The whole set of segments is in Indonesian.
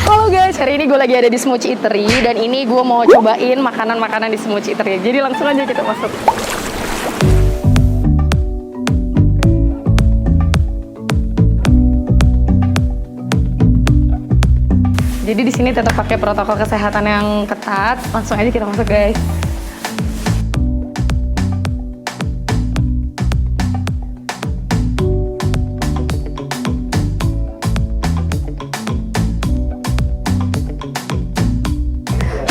Halo guys, hari ini gue lagi ada di Smooch Eatery dan ini gue mau cobain makanan-makanan di Smooch Eatery. Jadi langsung aja kita masuk. Jadi di sini tetap pakai protokol kesehatan yang ketat. Langsung aja kita masuk guys.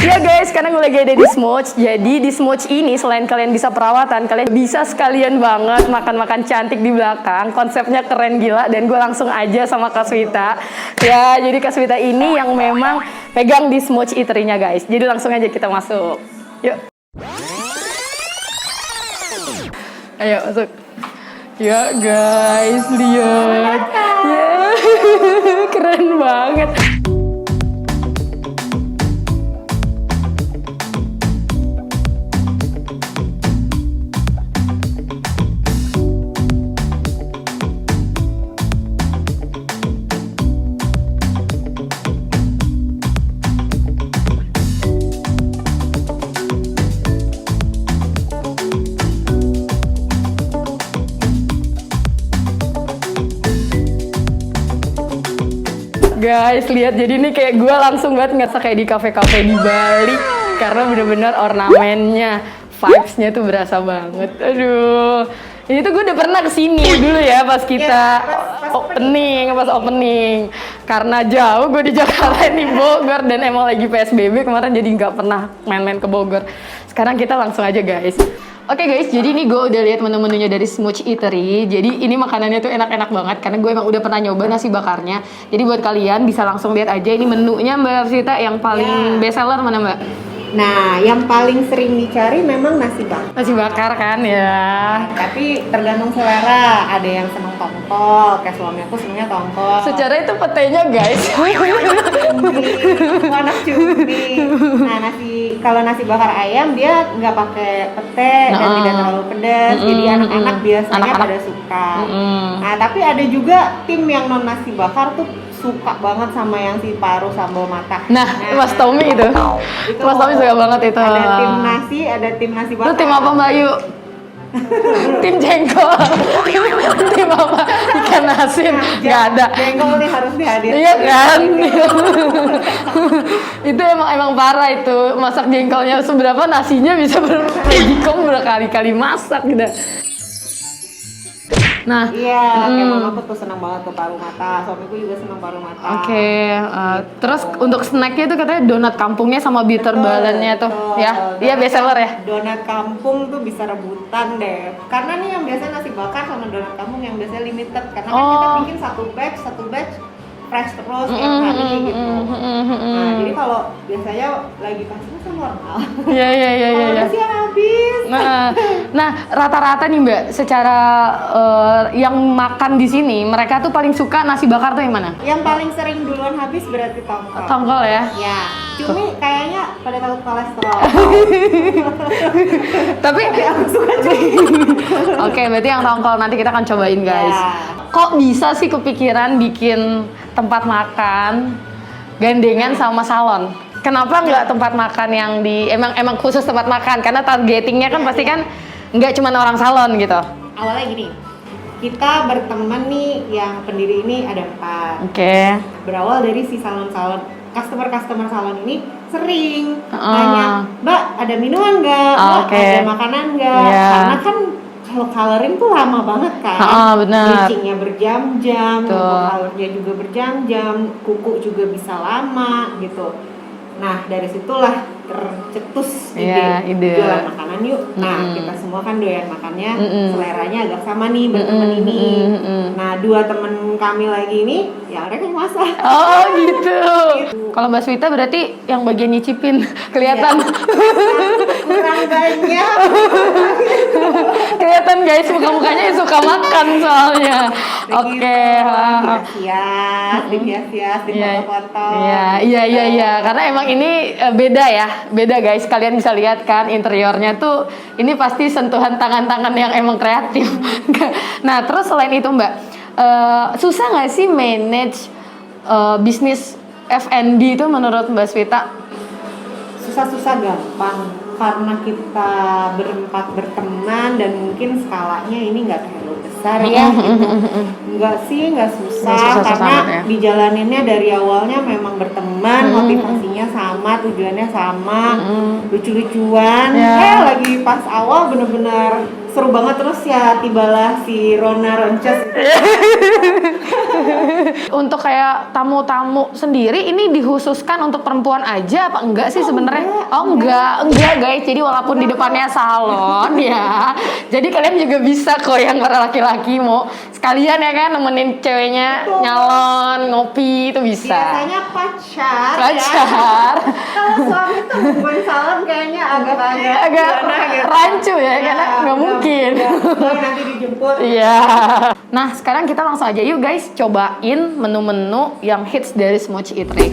Ya guys, karena gue lagi ada di Smooch. Jadi di Smooch ini selain kalian bisa perawatan, kalian bisa sekalian banget makan-makan cantik di belakang. Konsepnya keren gila dan gue langsung aja sama Kak Swita. Ya, jadi Kak Swita ini yang memang pegang di Smooch Eatery-nya guys. Jadi langsung aja kita masuk. Yuk. Ayo masuk. Ya guys, lihat. Ya, keren banget. Guys, lihat, jadi ini kayak gue langsung banget ngerasa kayak di kafe-kafe di Bali karena bener-bener ornamennya, vibes-nya tuh berasa banget. Aduh, ini tuh gue udah pernah kesini dulu ya pas kita pas opening. Karena jauh gue di Jakarta di Bogor dan emang lagi PSBB kemarin jadi nggak pernah main-main ke Bogor. Sekarang kita langsung aja guys. Oke guys, jadi ini gue udah lihat menu-menunya dari Smooch Eatery. Jadi ini makanannya tuh enak-enak banget karena gue emang udah pernah nyoba nasi bakarnya. Jadi buat kalian bisa langsung lihat aja ini menunya Mbak Sita yang paling best seller mana Mbak? Nah, yang paling sering dicari memang nasi bakar. Nasi bakar kan ya. Tapi tergantung selera. Ada yang seneng tongkol, kayak suami aku senengnya tongkol. Secara itu petenya guys. Anak cumi. Nah, kalau nasi bakar ayam dia nggak pakai pete dan tidak terlalu pedas. Jadi anak-anak biasanya pada suka. Nah, tapi ada juga tim yang non nasi bakar tuh suka banget sama yang si paru sambal matah. Nah, Mas Tommy itu Mas Tommy suka banget itu. Ada tim nasi bakar. Lu tim apa Mbak Yu? Tim jengkol. Tim apa? Ikan asin. Nggak ada. Jengkol nih harus dihadirkan. Iya kan? Itu emang parah itu. Masak jengkolnya seberapa nasinya bisa berkali-kali berkali-kali masak gitu. Nah, iya, kayak mamaku tuh senang banget ke paru mata, suamiku juga senang paru mata. Oke, terus untuk snacknya itu katanya donat kampungnya sama bitter balannya tuh, ya? Iya best seller ya? Donat kampung tuh bisa rebutan deh, karena nih yang biasa nasi bakar sama donat kampung yang biasanya limited, karena kan kita bikin satu batch fresh terus tiap hari gitu. Nah, jadi kalau biasanya lagi pasnya normal. Iya. Kalau siang habis. Nah, rata-rata nih Mbak, secara yang makan di sini, mereka tuh paling suka nasi bakar tuh yang mana? Yang paling sering duluan habis berarti tongkol. Tongkol ya? Ya, cumi kayaknya pada takut kolesterol. Tapi aku suka cumi. Oke, berarti yang tongkol nanti kita akan cobain guys. Ya. Kok bisa sih kepikiran bikin tempat makan gandengan sama salon? Kenapa nggak tempat makan yang di emang khusus tempat makan? Karena targetingnya kan pasti kan nggak cuma orang salon gitu. Awalnya gini, kita berteman nih yang pendiri ini ada 4. Oke. Berawal dari si salon-salon, customer salon ini sering nanya, Mbak ada minuman nggak? Mbak ada makanan nggak? Karena kan kalau coloring tuh lama banget kan, benar. bleachingnya berjam-jam, colornya juga berjam-jam, kuku juga bisa lama gitu. Nah dari situlah tercetus ide jualan makanan yuk. Nah kita semua kan doyan makannya, seleranya agak sama nih berteman ini. Nah 2 temen kami lagi ini ya mereka yang masak. Oh gitu. Kalau Mbak Swita berarti yang bagian nyicipin kelihatan. Kurang banyak. Kelihatan guys, muka-mukanya suka makan soalnya. Oke. Dihias-hias, dipoto-foto. Iya. Karena emang ini beda guys. Kalian bisa lihat kan interiornya tuh, ini pasti sentuhan tangan-tangan yang emang kreatif. Nah, terus selain itu Mbak, susah nggak sih manage bisnis F&B itu menurut Mbak Swita? Susah gampang karena kita berempat berteman dan mungkin skalanya ini nggak terlalu besar ya gitu. Nggak susah karena dijalaninnya dari awalnya memang berteman, motivasinya sama, tujuannya sama, lucu-lucuan. Lagi pas awal bener-bener seru banget, terus ya tibalah si Rona Ronces. Untuk kayak tamu-tamu sendiri ini dikhususkan untuk perempuan aja apa enggak sih sebenarnya? Oh enggak guys. Jadi walaupun di depannya salon ya, jadi kalian juga bisa kok yang para laki-laki mau sekalian ya kan nemenin ceweknya nyalon ngopi itu bisa. Biasanya pacar. Ya. Kalau suami tuh bukan salon kayaknya agak gitu. Rancu ya karena nggak mungkin. Nanti dijemput. Iya. Nah sekarang kita langsung aja yuk guys, cobain menu-menu yang hits dari Smochi Eatery.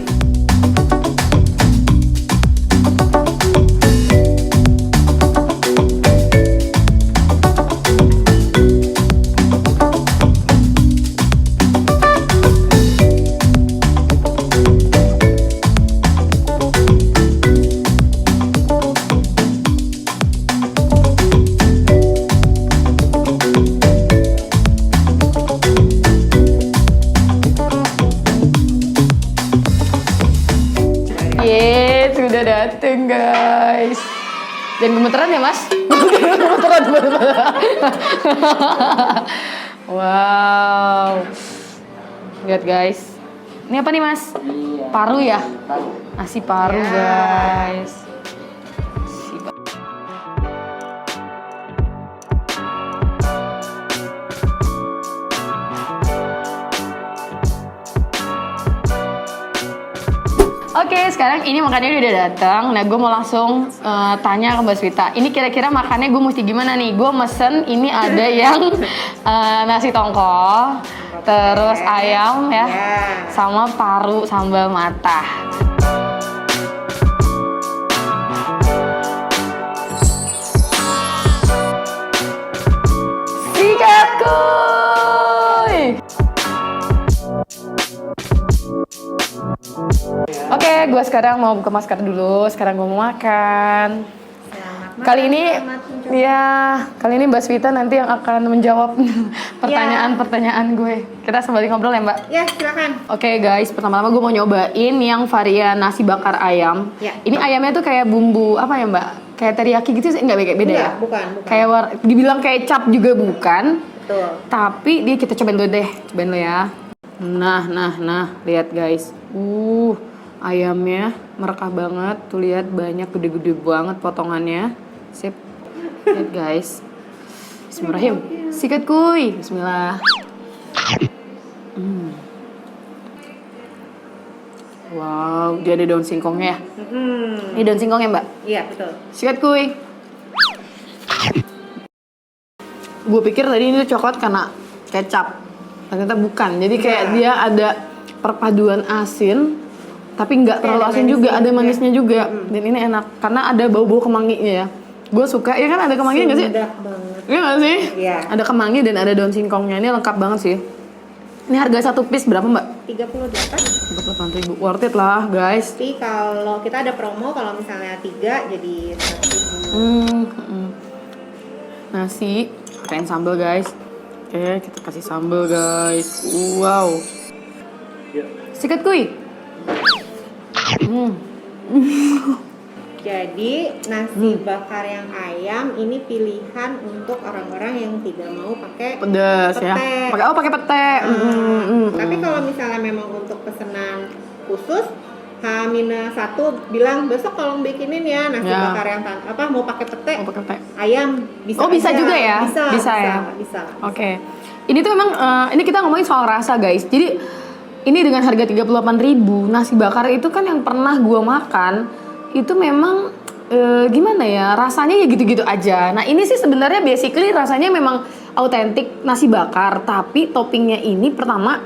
Sudah dateng guys. Jangan gemeteran ya mas. Gemeteran. Wow. Lihat guys. Ini apa nih mas? Paru ya? Nasi paru guys. Oke, sekarang ini makannya udah datang. Nah, gue mau langsung tanya ke Mbak Swita. Ini kira-kira makannya gue mesti gimana nih? Gue mesen ini ada yang nasi tongkol, terus ayam ya, sama paru sambal matah. Sikat kuy! Oke, gue sekarang mau buka masker dulu. Sekarang gue mau makan. Kali ini Mbak Swita nanti yang akan menjawab pertanyaan-pertanyaan gue. Kita sembari ngobrol ya Mbak? Ya, silakan. Oke guys, pertama-tama gue mau nyobain yang varian nasi bakar ayam. Ya. Ini ayamnya tuh kayak bumbu apa ya Mbak? Kayak teriyaki gitu sih? Enggak beda ya? Bukan. Kayak dibilang kecap juga bukan. Betul. Tapi kita cobain dulu deh. Cobain dulu ya. Nah, lihat guys. Ayamnya merekah banget. Tuh lihat banyak gede-gede banget potongannya. Sip. Lihat guys. Bismillahirrahmanirrahim. Sikat kuy. Bismillah. Wow, dia ada daun singkongnya ya. Ini daun singkongnya Mbak? Iya, betul. Sikat kuy. Gue pikir tadi ini coklat karena kecap. Ternyata bukan. Jadi kayak dia ada perpaduan asin, tapi nggak terlalu asin juga, ada manisnya juga. Dan ini enak karena ada bau-bau kemanginya ya. Gue suka, ya kan ada kemanginya nggak sih? Iya nggak sih? Iya. Ada kemangi dan ada daun singkongnya. Ini lengkap banget sih. Ini harga satu piece berapa Mbak? 38. 38.000. Worth it lah guys. Tapi kalau kita ada promo, kalau misalnya 3 jadi 100.000. Nasi, pakein sambal guys. Oke, kita kasih sambal guys. Wow. Sikat kuy. Jadi nasi bakar yang ayam ini pilihan untuk orang-orang yang tidak mau pakai pedas ya. Pakai pete. Tapi kalau misalnya memang untuk pesanan khusus H-1 bilang besok tolong bikinin ya nasi bakar yang mau pakai pete. Ayam bisa. Oh, bisa aja juga ya? Bisa ya. Oke. Ini tuh memang ini kita ngomongin soal rasa guys. Jadi ini dengan harga 38.000 nasi bakar itu kan yang pernah gua makan itu memang gimana ya, rasanya ya gitu-gitu aja. Nah ini sih sebenarnya basically rasanya memang autentik nasi bakar, tapi toppingnya ini pertama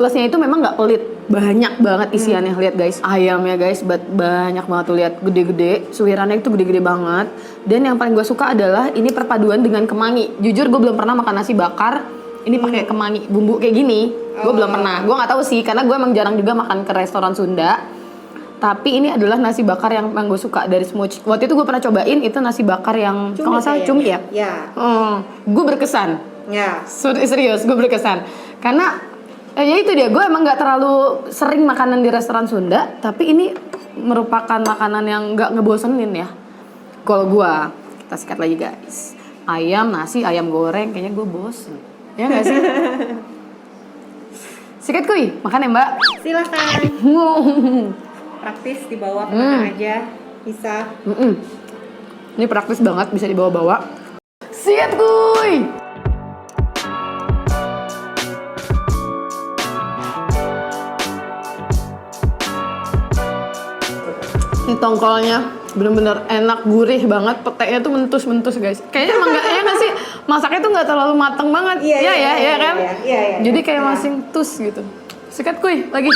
plusnya itu memang nggak pelit, banyak banget isiannya. Lihat guys, ayamnya guys banyak banget tuh, lihat gede-gede, suirannya itu gede-gede banget. Dan yang paling gue suka adalah ini perpaduan dengan kemangi. Jujur gue belum pernah makan nasi bakar ini pakai kemangi, bumbu kayak gini. Gue belum pernah, gue nggak tahu sih karena gue emang jarang juga makan ke restoran Sunda. Tapi ini adalah nasi bakar yang gue suka dari semua. Waktu itu gue pernah cobain itu nasi bakar yang kalau nggak salah cumi ya. Gue berkesan. Ya. Serius, gue berkesan. Karena ya itu dia, gue emang nggak terlalu sering makanan di restoran Sunda. Tapi ini merupakan makanan yang nggak ngebosenin ya. Kalau gue, kita sikat lagi guys. Ayam, nasi, ayam goreng, kayaknya gue bosen. Ya nggak sih? Sikat kuy, makan ya mbak. Silakan. Praktis dibawa kemana aja bisa. Ini praktis banget, bisa dibawa-bawa. Sikat kuy. Ini tongkolnya bener-bener enak, gurih banget. Petenya tuh mentus-mentus guys. Kayaknya emang nggak sih, masaknya tuh nggak terlalu mateng banget. Iya kan? Iya. Jadi kayak masih tus gitu. Sikat kuy lagi.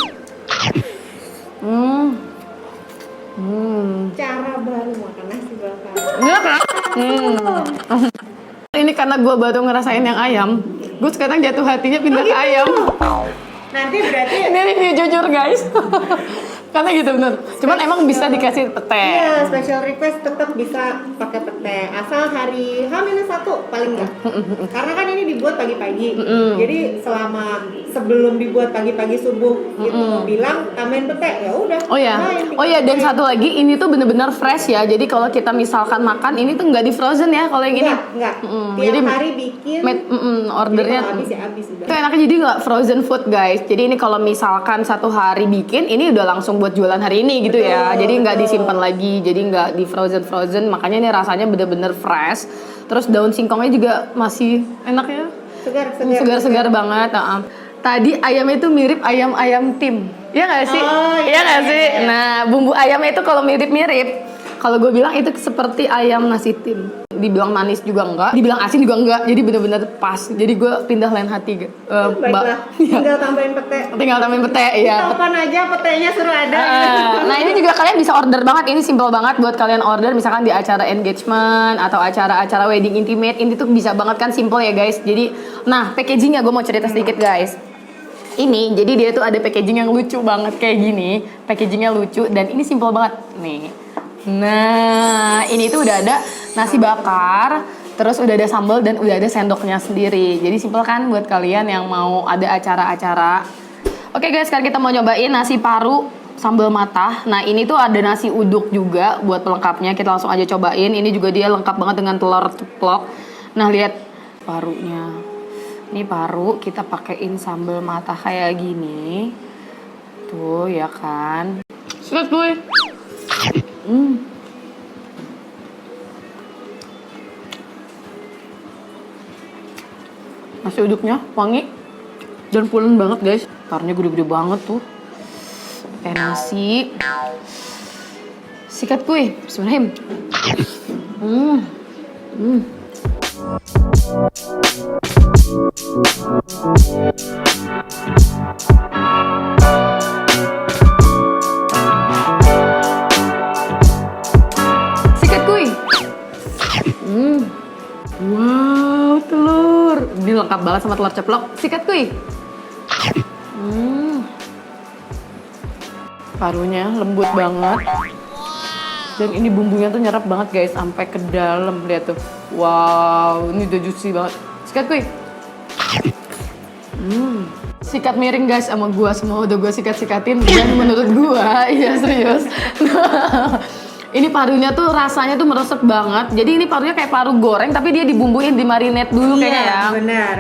Cara baru makan nasi bakar. Iya kan? Ini karena gue baru ngerasain yang ayam, gue sekarang jatuh hatinya pindah ke ayam. Nanti berarti ini jujur guys. Karena gitu bener. Cuman emang bisa dikasih pete. Iya, special request tetap bisa pakai pete. Asal hari H-1 paling enggak. Karena kan ini dibuat pagi-pagi. Jadi sebelum dibuat pagi-pagi subuh gitu bilang tambahin pete, ya udah. Oh iya, dan satu lagi ini tuh bener-bener fresh ya. Jadi kalau kita misalkan makan ini tuh nggak di frozen ya kalau yang ini. Enggak. Tiap hari bikin. Ordernya. Habis udah. Itu enaknya jadi nggak frozen food guys. Jadi ini kalau misalkan satu hari bikin, ini udah langsung buat jualan hari ini gitu ya. Jadi nggak disimpan lagi, jadi nggak di frozen. Makanya ini rasanya bener-bener fresh. Terus daun singkongnya juga masih enak ya. Segar banget. Tadi ayamnya itu mirip ayam tim. Iya nggak sih? Iya nggak sih? Nah, bumbu ayamnya itu kalau mirip-mirip, kalau gue bilang itu seperti ayam nasi tim. Dibilang manis juga enggak, dibilang asin juga enggak. Jadi bener-bener pas. Jadi gue pindah lain hati, Baiklah, tinggal tambahin pete. Iya. Kapan aja petenya suruh ada. Nah ini juga kalian bisa order banget. Ini simple banget buat kalian order. Misalkan di acara engagement atau acara-acara wedding intimate. Ini tuh bisa banget kan, simple ya guys. Jadi, nah packagingnya gue mau cerita sedikit guys. Ini, jadi dia tuh ada packaging yang lucu banget kayak gini. Packagingnya lucu dan ini simple banget nih. Nah, ini tuh udah ada nasi bakar, terus udah ada sambal dan udah ada sendoknya sendiri. Jadi simple kan buat kalian yang mau ada acara-acara. Oke guys, sekarang kita mau nyobain nasi paru sambal matah. Nah, ini tuh ada nasi uduk juga buat pelengkapnya. Kita langsung aja cobain. Ini juga dia lengkap banget dengan telur ceplok. Nah, lihat parunya. Ini paru kita pakein sambal matah kayak gini. Tuh, ya kan. Sudah gue. Nasi uduknya wangi dan pulen banget guys. Taruhnya gede-gede banget tuh. Kayak nasi. Sikat kuy. Bismillahirrahmanirrahim. Sikat kuy. Wow, telur. Ini lengkap banget sama telur ceplok. Sikat kuy. Parunya lembut banget. Dan ini bumbunya tuh nyerap banget guys, sampai ke dalam. Lihat tuh. Wow, ini udah juicy banget. Sikat kuy. Sikat miring guys sama gua, semua udah gua sikat-sikatin. Dan menurut gua, iya serius. Ini parunya tuh rasanya tuh meresep banget. Jadi ini parunya kayak paru goreng tapi dia dibumbuin, di marinate dulu kayaknya ya. Benar.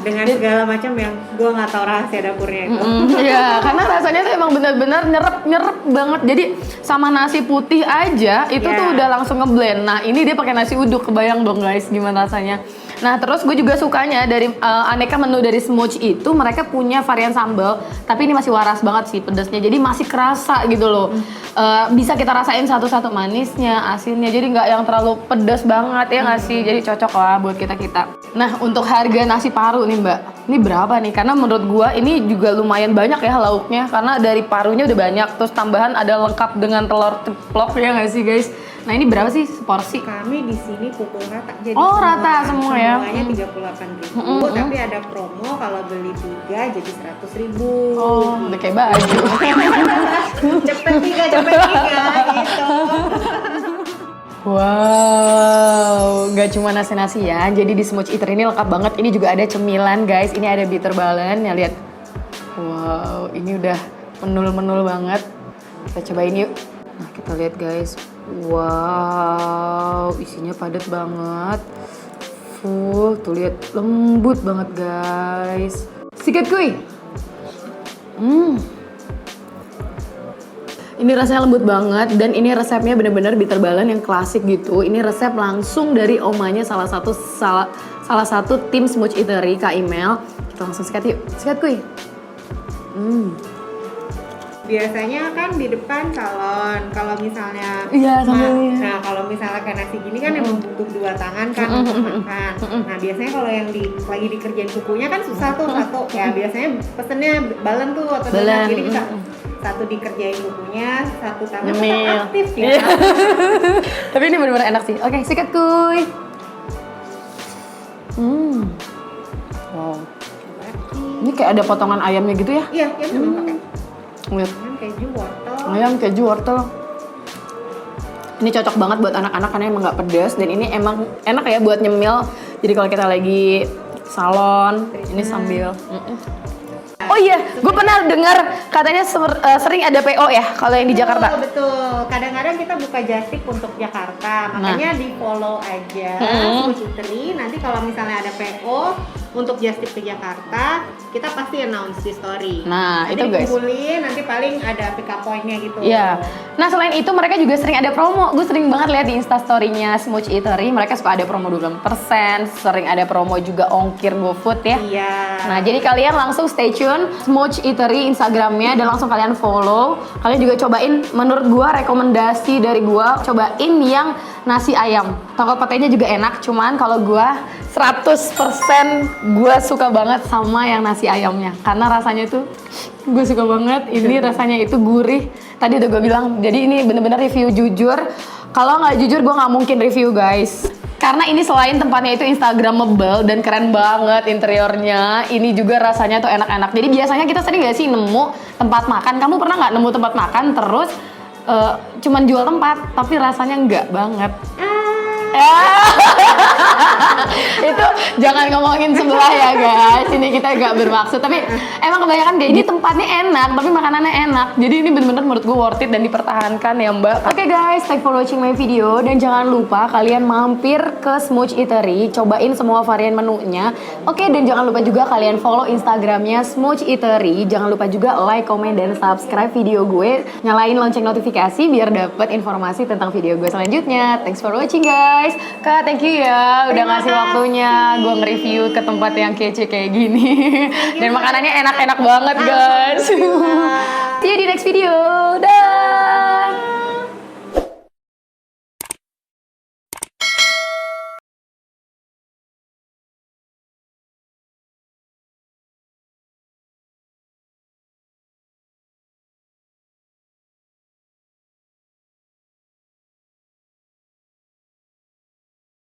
Dengan segala macam yang gue nggak tahu rahasia dapurnya itu. Iya, karena rasanya tuh emang benar-benar nyerep banget. Jadi sama nasi putih aja itu tuh udah langsung ngeblend. Nah, ini dia pakai nasi uduk, kebayang dong guys gimana rasanya. Nah terus gue juga sukanya dari aneka menu dari Smooch itu mereka punya varian sambal, tapi ini masih waras banget sih pedasnya, jadi masih kerasa gitu loh. Bisa kita rasain satu-satu, manisnya, asinnya, jadi nggak yang terlalu pedas banget ya nggak sih, jadi cocok lah buat kita. Nah untuk harga nasi paru nih Mbak, ini berapa nih? Karena menurut gue ini juga lumayan banyak ya lauknya, karena dari parunya udah banyak, terus tambahan ada lengkap dengan telur ceplok ya nggak sih guys? Nah ini berapa sih seporsi? Kami di sini pukul rata. Jadi rata semua ya. Semuanya 38.000, tapi ada promo kalau beli 3 jadi 100.000. Oh, udah kayak baju. cepet tiga gitu. Wow, nggak cuma nasi-nasi ya. Jadi di Smooch Eater ini lengkap banget. Ini juga ada cemilan guys. Ini ada bitter balen ya, lihat. Wow, ini udah menul-menul banget. Kita cobain yuk. Nah kita lihat guys. Wow, isinya padat banget. Tuh lihat, lembut banget guys. Sikat kuy. Ini rasanya lembut banget dan ini resepnya bener-bener bitter balen yang klasik gitu. Ini resep langsung dari omanya salah satu tim Smooch Eatery, Kak Imel. Kita langsung sikat yuk. Sikat kuy. Biasanya kan di depan salon, kalau misalnya nah kalau misalnya kayak nasi gini kan emang butuh 2 tangan kan untuk makan. Nah biasanya kalau yang lagi dikerjain kukunya kan susah tuh satu ya, biasanya pesennya balen tuh atau donat, jadi bisa satu dikerjain kukunya, satu tangan tetap aktif ya. Tapi ini benar-benar enak sih. Oke, sikat kuy. Wow. Ini kayak ada potongan ayamnya gitu ya? Iya, ya memang pakai. Lihat. Ayam keju wortel. Ini cocok banget buat anak-anak karena emang nggak pedas dan ini emang enak ya buat nyemil. Jadi kalau kita lagi salon, ini sambil. Oh iya, gue pernah dengar katanya sering ada PO ya kalau yang di Jakarta. Betul. Kadang-kadang kita buka jastip untuk Jakarta, makanya di follow aja Smooch Eatery. Nanti kalau misalnya ada PO untuk jastip ke Jakarta, kita pasti announce di story. Nah, nanti itu guys. Dikumpulin, nanti paling ada pick up point-nya gitu. Iya. Nah, selain itu mereka juga sering ada promo. Gue sering banget lihat di Insta story-nya Smooch Eatery, mereka suka ada promo 20%, sering ada promo juga ongkir GoFood ya. Iya. Nah, jadi kalian langsung stay tune Smooch Eatery Instagramnya dan langsung kalian follow. Kalian juga cobain, menurut gue rekomendasi dari gue, cobain yang nasi ayam. Tongkol patenya juga enak, cuman kalau gue 100% gue suka banget sama yang nasi ayamnya karena rasanya tuh gue suka banget. Ini rasanya itu gurih. Tadi udah gue bilang, jadi ini bener-bener review jujur. Kalau nggak jujur gue nggak mungkin review guys. Karena ini selain tempatnya itu instagramable dan keren banget interiornya, ini juga rasanya tuh enak-enak. Jadi biasanya kita sering nggak sih nemu tempat makan? Kamu pernah nggak nemu tempat makan terus cuman jual tempat tapi rasanya nggak banget? Itu jangan ngomongin sebelah ya guys, ini kita gak bermaksud, tapi emang kebanyakan kayak ini tempatnya enak tapi makanannya enak, jadi ini bener-bener menurut gue worth it dan dipertahankan ya mbak. Oke guys, thanks for watching my video dan jangan lupa kalian mampir ke Smooch Eatery, cobain semua varian menunya. Oke, dan jangan lupa juga kalian follow instagramnya Smooch Eatery. Jangan lupa juga like, comment, dan subscribe video gue, nyalain lonceng notifikasi biar dapet informasi tentang video gue selanjutnya. Thanks for watching guys. Kak, thank you ya udah ngasih waktunya gue nge-review ke tempat yang kece kayak gini. Dan makanannya enak-enak banget guys. See you di next video.